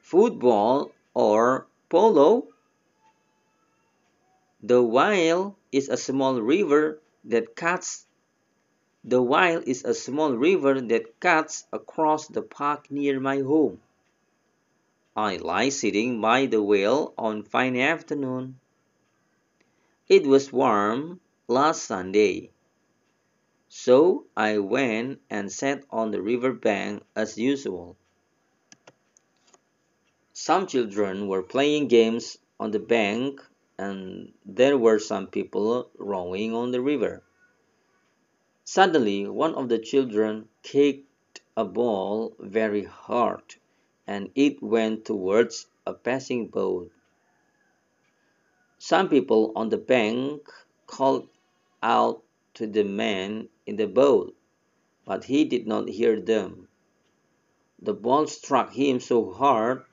Football or polo? The Weil is a small river that cuts across the park near my home. I like sitting by the well on fine afternoon. It was warm last Sunday, so I went and sat on the river bank as usual. Some children were playing games on the bank, and there were some people rowing on the river. Suddenly, one of the children kicked a ball very hard, and it went towards a passing boat. Some people on the bank called out to the man in the boat, but he did not hear them. The ball struck him so hard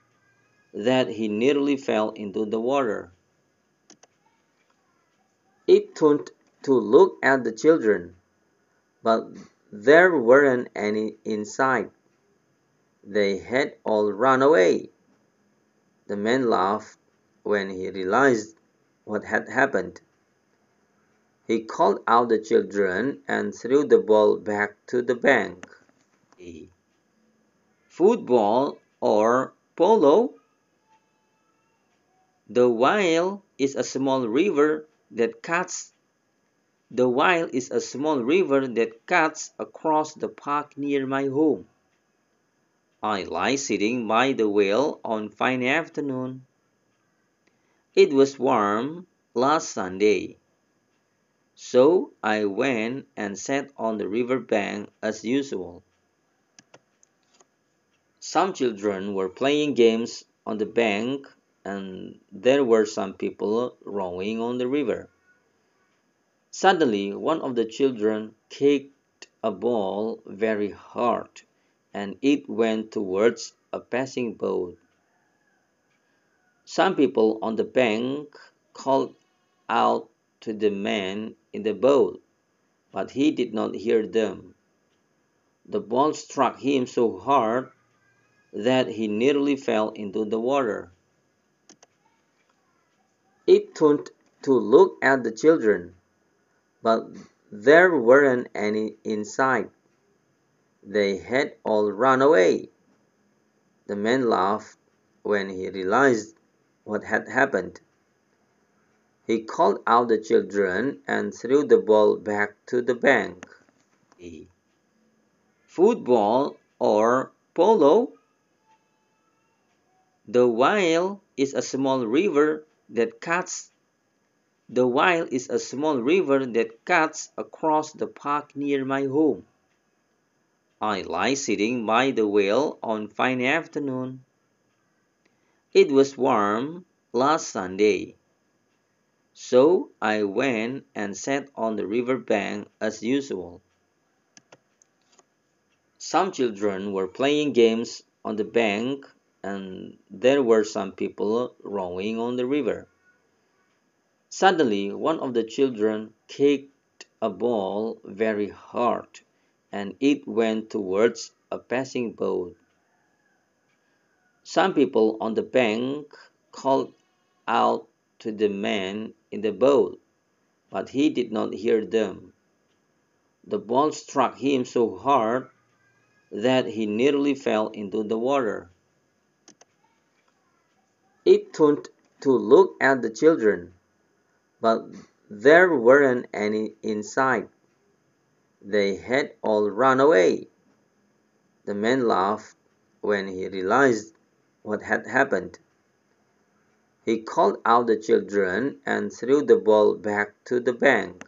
that he nearly fell into the water. He turned to look at the children, but there weren't any in sight. They had all run away. The man laughed when he realized what had happened. He called out the children and threw the ball back to the bank. Football or polo? The Weil is a small river that cuts across the park near my home. I like sitting by the well on fine afternoon. It was warm last Sunday, so I went and sat on the river bank as usual. Some children were playing games on the bank, and there were some people rowing on the river. Suddenly, one of the children kicked a ball very hard, and it went towards a passing boat. Some people on the bank called out to the man in the boat, but he did not hear them. The ball struck him so hard that he nearly fell into the water. He turned to look at the children, but there weren't any in sight. They had all run away. The man laughed when he realized what had happened. He called out the children and threw the ball back to the bank. Football or polo? The Weil is a small river that cuts across the park near my home. I like sitting by the well on fine afternoon. It was warm last Sunday, so I went and sat on the river bank as usual. Some children were playing games on the bank, and there were some people rowing on the river. Suddenly, one of the children kicked a ball very hard, and it went towards a passing boat. Some people on the bank called out to the man in the boat, but he did not hear them. The ball struck him so hard that he nearly fell into the water. He turned to look at the children, but there weren't any in sight. They had all run away. The man laughed when he realized what had happened. He called out the children and threw the ball back to the bank.